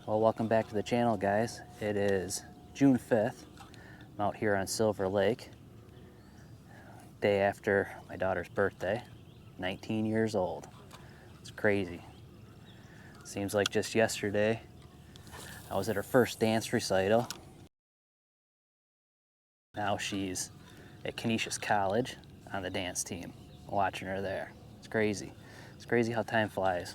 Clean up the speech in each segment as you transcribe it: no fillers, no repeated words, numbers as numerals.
Well, welcome back to the channel, guys. It is June 5th. I'm out here on Silver Lake, day after my daughter's birthday, 19 years old. It's crazy. Seems like just yesterday I was at her first dance recital. Now she's at Canisius College on the dance team, watching her there. It's crazy. It's crazy how time flies.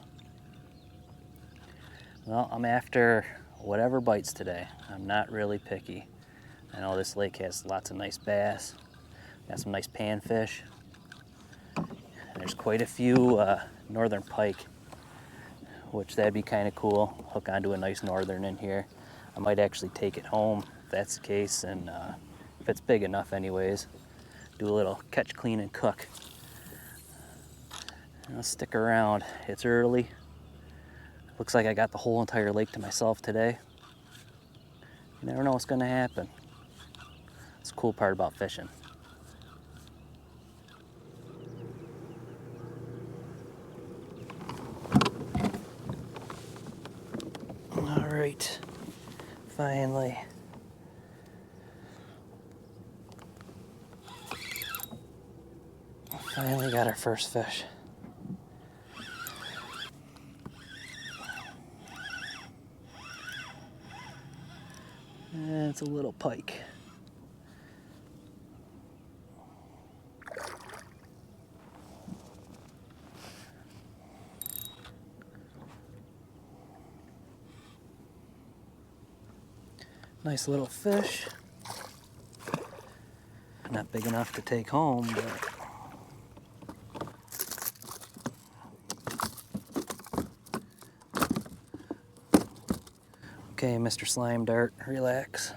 Well, I'm after whatever bites today. I'm not really picky. I know this lake has lots of nice bass, got some nice panfish. And there's quite a few northern pike, which that'd be kind of cool. Hook onto a nice northern in here. I might actually take it home if that's the case, and if it's big enough anyways, do a little catch, clean, and cook. I'll stick around. It's early. Looks like I got the whole entire lake to myself today. You never know what's gonna happen. It's the cool part about fishing. All right, finally. Finally got our first fish. It's a little pike. Nice little fish. Not big enough to take home, but okay, Mr. Slime Dart, relax.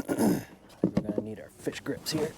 We're gonna need our fish grips here.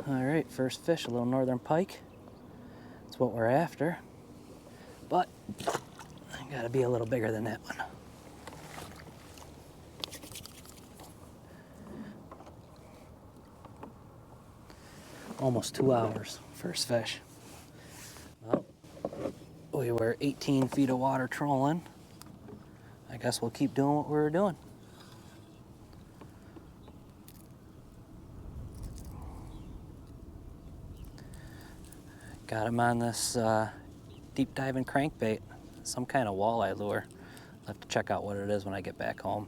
All right, first fish, a little northern pike. That's what we're after. But I gotta be a little bigger than that one. Almost 2 hours, first fish. Well, we were 18 feet of water trolling. I guess we'll keep doing what we were doing. Got him on this deep diving crankbait, some kind of walleye lure. I'll have to check out what it is when I get back home.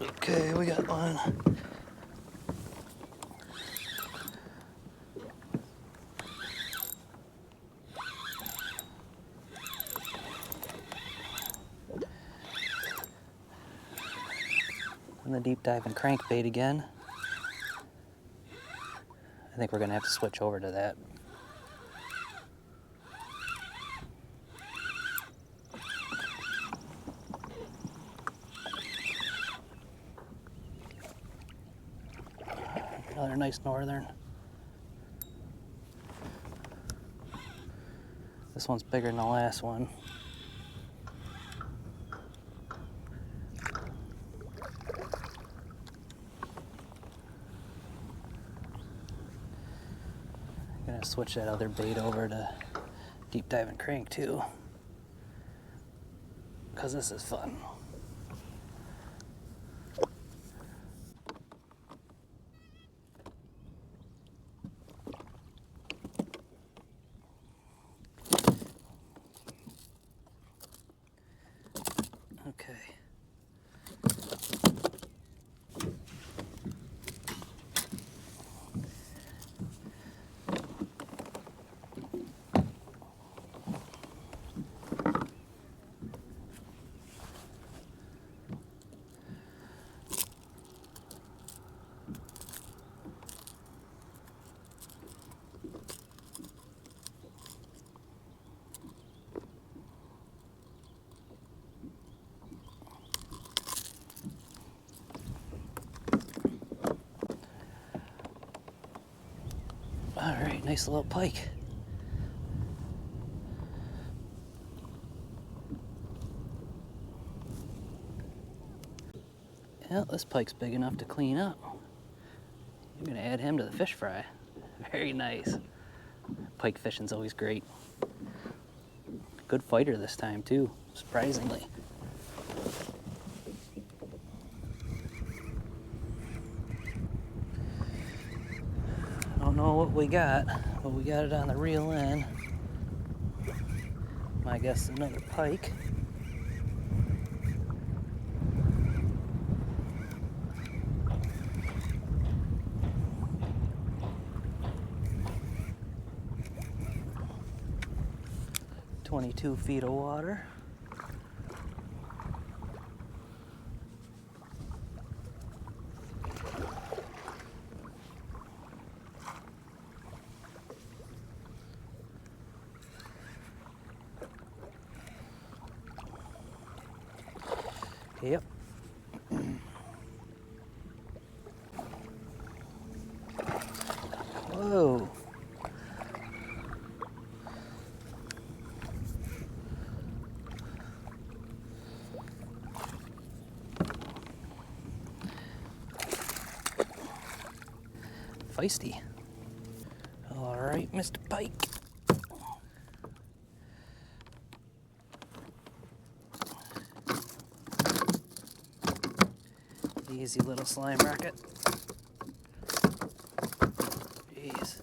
Okay, we got one. And the deep diving crankbait again. I think we're gonna have to switch over to that. Another nice northern. This one's bigger than the last one. I'm gonna switch that other bait over to deep diving crank too, because this is fun. Okay. right, nice little pike. Yeah, this pike's big enough to clean up. I'm gonna add him to the fish fry. Very nice. Pike fishing's always great. Good fighter this time too, surprisingly. I don't know what we got, but we got it on the reel in. I guess another pike. "22 feet of water. Yep. Whoa. Feisty. All right, Mr. Pike. Easy little slime rocket. Jeez.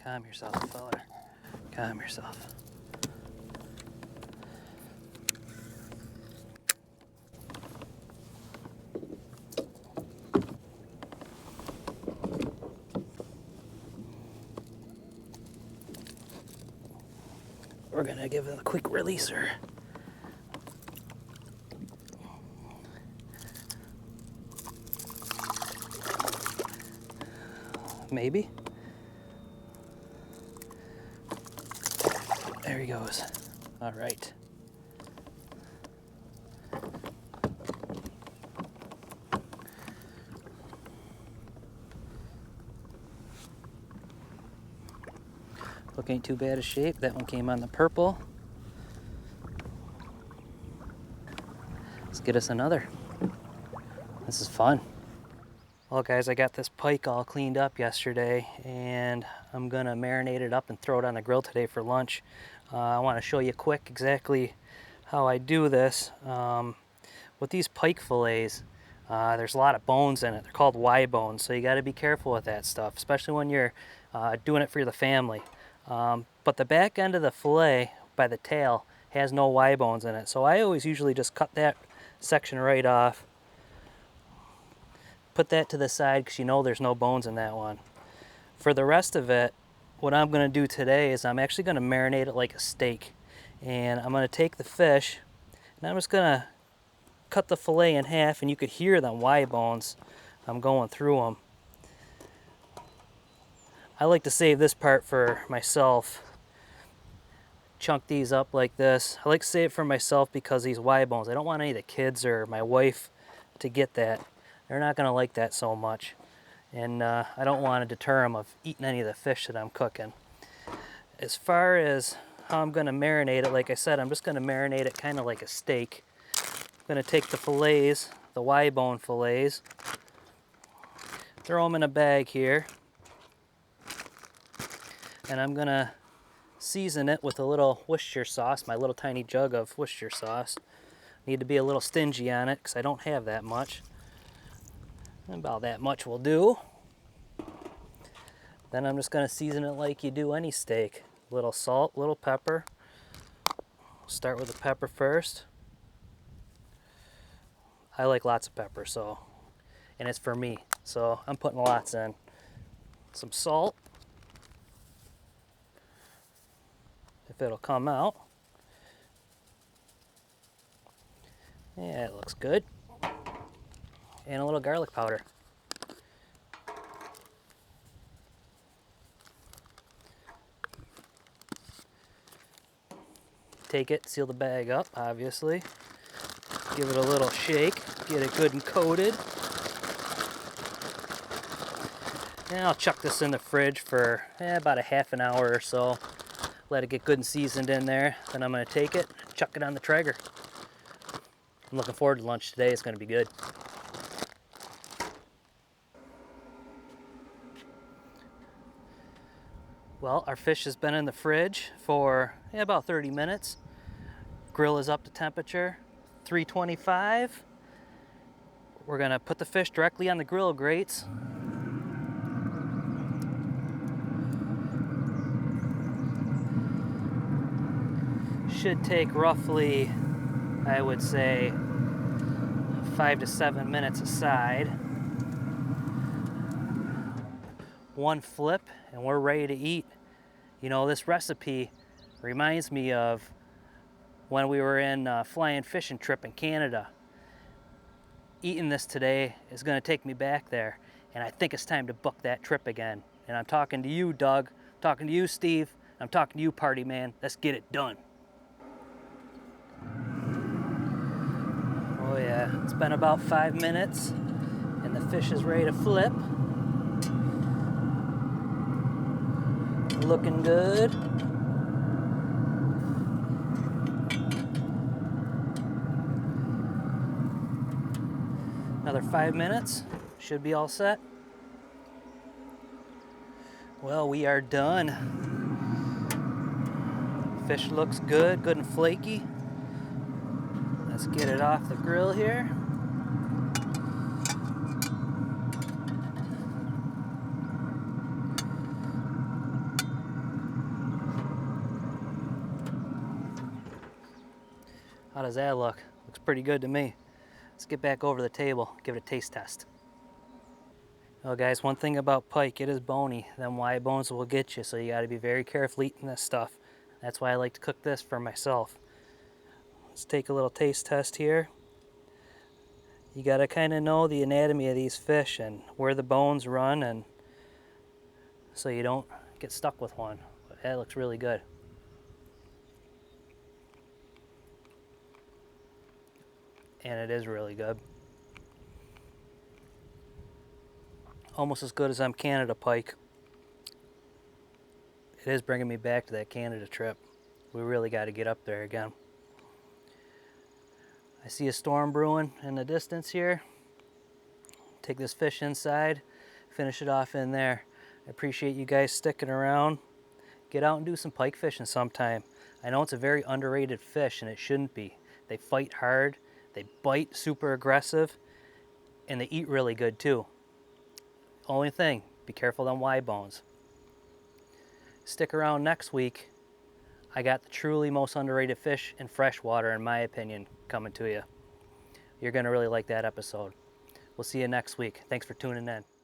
Calm yourself, fella. Calm yourself. We're gonna give it a quick releaser. Maybe. There he goes. All right. Look ain't too bad a shape. That one came on the purple. Let's get us another. This is fun. Well guys, I got this pike all cleaned up yesterday and I'm gonna marinate it up and throw it on the grill today for lunch. I want to show you quick exactly how I do this. With these pike fillets, there's a lot of bones in it. They're called Y bones, so you got to be careful with that stuff, especially when you're doing it for the family. But the back end of the fillet by the tail has no Y bones in it, so I always usually just cut that section right off. Put that to the side because you know there's no bones in that one. For the rest of it, what I'm going to do today is I'm actually going to marinate it like a steak. And I'm going to take the fish and I'm just going to cut the fillet in half, and you could hear the Y bones. I'm going through them. I like to save this part for myself. Chunk these up like this. I like to save it for myself because these Y bones, I don't want any of the kids or my wife to get that. They're not going to like that so much. And I don't want to deter them of eating any of the fish that I'm cooking. As far as how I'm going to marinate it, like I said, I'm just going to marinate it kind of like a steak. I'm going to take the fillets, the Y bone fillets, throw them in a bag here, and I'm going to season it with a little Worcestershire sauce, my little tiny jug of Worcestershire sauce. Need to be a little stingy on it because I don't have that much. About that much will do. Then I'm just going to season it like you do any steak. Little salt, little pepper. Start with the pepper first. I like lots of pepper, so, and it's for me, so I'm putting lots in. Some salt, if it'll come out. Yeah, it looks good. And a little garlic powder. Take it, seal the bag up, obviously. Give it a little shake, get it good and coated. And I'll chuck this in the fridge for about a half an hour or so. Let it get good and seasoned in there. Then I'm gonna take it, chuck it on the Traeger. I'm looking forward to lunch today. It's gonna be good. Well, our fish has been in the fridge for about 30 minutes. Grill is up to temperature, 325. We're gonna put the fish directly on the grill grates. Should take roughly, I would say, 5 to 7 minutes aside. One flip and we're ready to eat. You know, this recipe reminds me of when we were in a flying fishing trip in Canada. Eating this today is going to take me back there, and I think it's time to book that trip again. And I'm talking to you, Doug, I'm talking to you, Steve, I'm talking to you, party man. Let's get it done. Oh yeah, it's been about 5 minutes and the fish is ready to flip. Looking good. Another 5 minutes, should be all set. Well, we are done. Fish looks good, good and flaky. Let's get it off the grill here. How does that look? Looks pretty good to me. Let's get back over the table, give it a taste test. Well guys, one thing about pike, it is bony. Them wide bones will get you, so you gotta be very careful eating this stuff. That's why I like to cook this for myself. Let's take a little taste test here. You gotta kinda know the anatomy of these fish and where the bones run, and so you don't get stuck with one. But that looks really good. And it is really good. Almost as good as them Canada pike. It is bringing me back to that Canada trip. We really got to get up there again. I see a storm brewing in the distance here. Take this fish inside, finish it off in there. I appreciate you guys sticking around. Get out and do some pike fishing sometime. I know it's a very underrated fish and it shouldn't be. They fight hard, they bite super aggressive, and they eat really good too. Only thing, be careful of them wide bones. Stick around next week. I got the truly most underrated fish in freshwater, in my opinion, coming to you. You're gonna really like that episode. We'll see you next week. Thanks for tuning in.